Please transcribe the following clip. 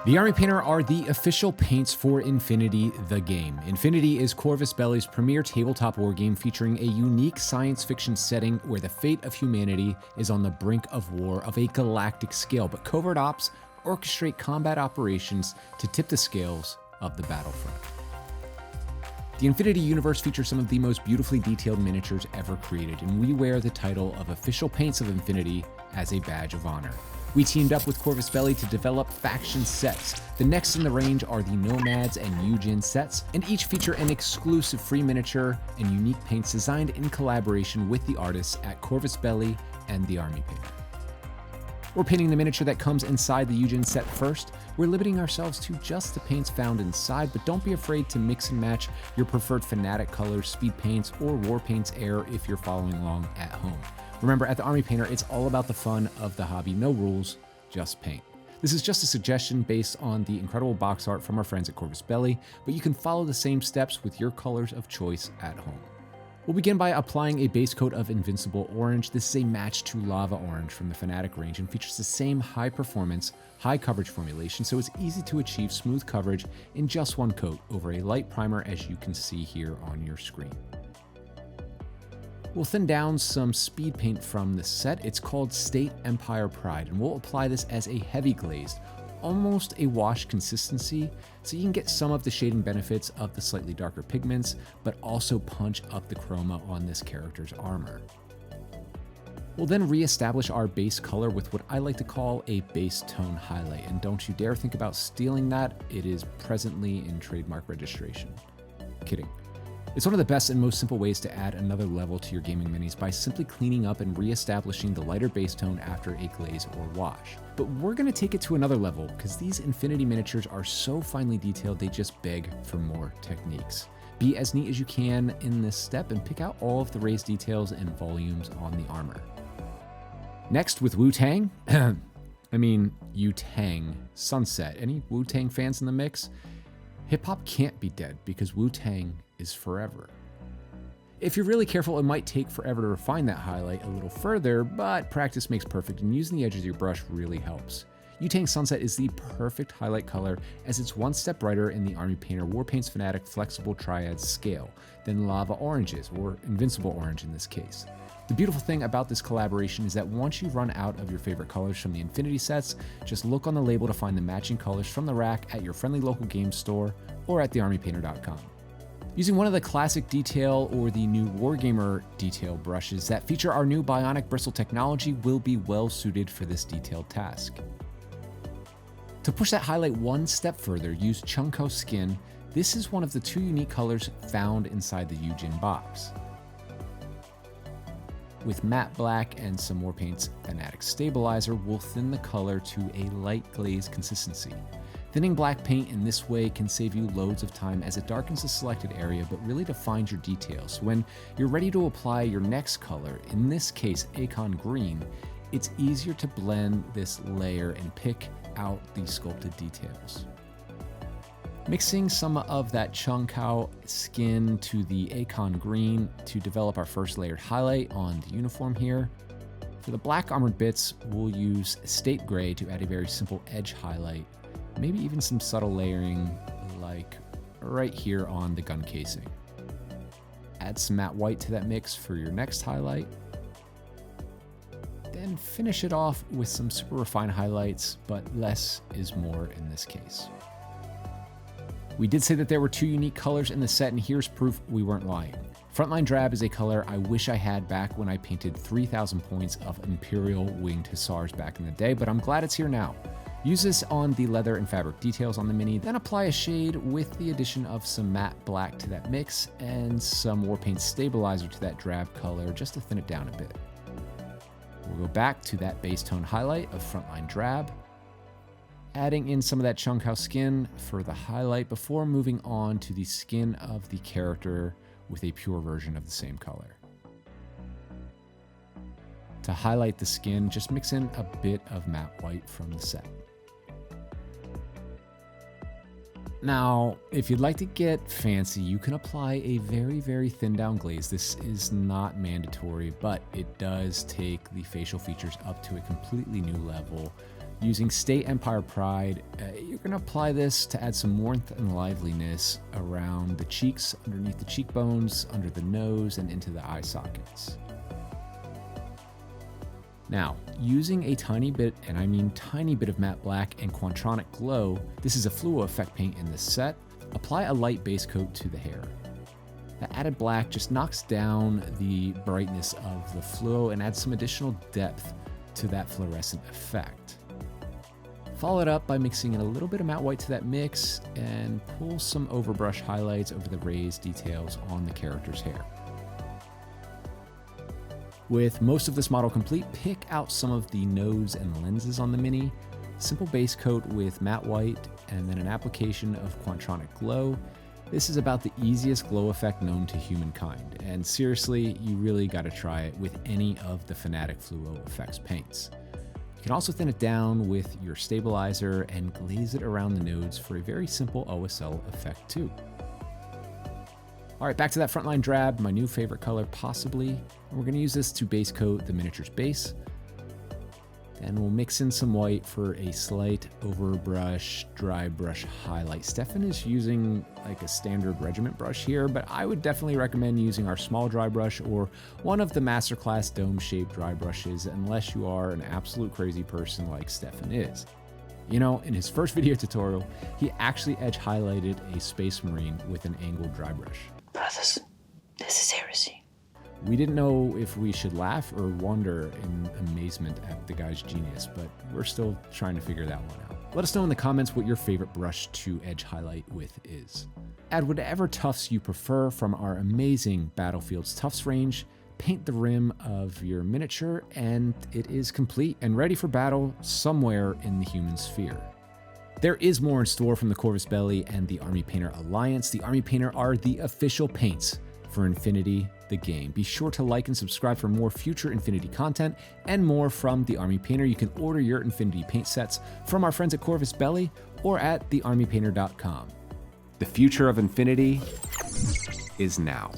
The Army Painter are the official paints for Infinity the game. Infinity is Corvus Belli's premier tabletop wargame featuring a unique science fiction setting where the fate of humanity is on the brink of war of a galactic scale, but covert ops orchestrate combat operations to tip the scales of the battlefront. The Infinity universe features some of the most beautifully detailed miniatures ever created, and we wear the title of Official Paints of Infinity as a badge of honor. We teamed up with Corvus Belli to develop faction sets. The next in the range are the Nomads and Eugen sets, and each feature an exclusive free miniature and unique paints designed in collaboration with the artists at Corvus Belli and the Army Painter. We're painting the miniature that comes inside the Eugen set first. We're limiting ourselves to just the paints found inside, but don't be afraid to mix and match your preferred Fanatic colors, speed paints, or war paints air if you're following along at home. Remember, at the Army Painter, it's all about the fun of the hobby. No rules, just paint. This is just a suggestion based on the incredible box art from our friends at Corvus Belli, but you can follow the same steps with your colors of choice at home. We'll begin by applying a base coat of Invincible Orange. This is a match to Lava Orange from the Fanatic range and features the same high performance, high coverage formulation, so it's easy to achieve smooth coverage in just one coat over a light primer, as you can see here on your screen. We'll thin down some speed paint from the set. It's called State Empire Pride, and we'll apply this as a heavy glazed, almost a wash consistency, so you can get some of the shading benefits of the slightly darker pigments, but also punch up the chroma on this character's armor. We'll then re-establish our base color with what I like to call a base tone highlight, and don't you dare think about stealing that. It is presently in trademark registration. Kidding. It's one of the best and most simple ways to add another level to your gaming minis by simply cleaning up and re-establishing the lighter base tone after a glaze or wash. But we're going to take it to another level because these Infinity miniatures are so finely detailed they just beg for more techniques. Be as neat as you can in this step and pick out all of the raised details and volumes on the armor. Next, with Wu-Tang, Wu-Tang Sunset. Any Wu-Tang fans in the mix? Hip-hop can't be dead because Wu-Tang is forever. If you're really careful, it might take forever to refine that highlight a little further, but practice makes perfect, and using the edges of your brush really helps. Wu-Tang Sunset is the perfect highlight color as it's one step brighter in the Army Painter Warpaints Fanatic Flexible Triad scale than Lava Orange is, or Invincible Orange in this case. The beautiful thing about this collaboration is that once you run out of your favorite colors from the Infinity sets, just look on the label to find the matching colors from the rack at your friendly local game store or at thearmypainter.com. Using one of the classic detail or the new Wargamer detail brushes that feature our new bionic bristle technology will be well suited for this detailed task. To push that highlight one step further, use Chunko Skin. This is one of the two unique colors found inside the Eugen box. With matte black and some Warpaint's Fanatic Stabilizer, we'll thin the color to a light glaze consistency. Thinning black paint in this way can save you loads of time as it darkens the selected area, but really defines your details. When you're ready to apply your next color, in this case Acon Green, it's easier to blend this layer and pick out the sculpted details. Mixing some of that Chunko Skin to the Acon Green to develop our first layered highlight on the uniform here. For the black armored bits, we'll use State Gray to add a very simple edge highlight. Maybe even some subtle layering like right here on the gun casing. Add some matte white to that mix for your next highlight. Then finish it off with some super refined highlights, but less is more in this case. We did say that there were two unique colors in the set, and here's proof we weren't lying. Frontline Drab is a color I wish I had back when I painted 3,000 points of Imperial Winged Hussars back in the day, but I'm glad it's here now. Use this on the leather and fabric details on the Mini, then apply a shade with the addition of some matte black to that mix and some Warpaint Stabilizer to that drab color just to thin it down a bit. We'll go back to that base tone highlight of Frontline Drab, adding in some of that Chunko Skin for the highlight before moving on to the skin of the character with a pure version of the same color. To highlight the skin, just mix in a bit of matte white from the set. Now, if you'd like to get fancy, you can apply a very, very thin down glaze. This is not mandatory, but it does take the facial features up to a completely new level. Using State Empire Pride, you're going to apply this to add some warmth and liveliness around the cheeks, underneath the cheekbones, under the nose, and into the eye sockets. Now, using a tiny bit, and I mean tiny bit, of matte black and Quantronic Glow, this is a fluo effect paint in this set, apply a light base coat to the hair. The added black just knocks down the brightness of the fluo and adds some additional depth to that fluorescent effect. Follow it up by mixing in a little bit of matte white to that mix and pull some overbrush highlights over the raised details on the character's hair. With most of this model complete, pick out some of the nose and lenses on the Mini, simple base coat with matte white, and then an application of Quantronic Glow. This is about the easiest glow effect known to humankind, and seriously, you really gotta try it with any of the Fnatic Fluo Effects paints. You can also thin it down with your stabilizer and glaze it around the nodes for a very simple OSL effect too. All right, back to that frontline drab, my new favorite color possibly. And we're gonna use this to base coat the miniature's base. And we'll mix in some white for a slight overbrush, dry brush highlight. Steffen is using like a standard regiment brush here, but I would definitely recommend using our small dry brush or one of the masterclass dome-shaped dry brushes, unless you are an absolute crazy person like Steffen is. You know, in his first video tutorial, he actually edge highlighted a Space Marine with an angled dry brush. Brothers, this is heresy. We didn't know if we should laugh or wonder in amazement at the guy's genius, but we're still trying to figure that one out. Let us know in the comments what your favorite brush to edge highlight with is. Add whatever tufts you prefer from our amazing Battlefield's Tufts range, paint the rim of your miniature, and it is complete and ready for battle somewhere in the human sphere. There is more in store from the Corvus Belli and the Army Painter Alliance. The Army Painter are the official paints for Infinity, the game. Be sure to like and subscribe for more future Infinity content and more from the Army Painter. You can order your Infinity paint sets from our friends at Corvus Belli or at thearmypainter.com. The future of Infinity is now.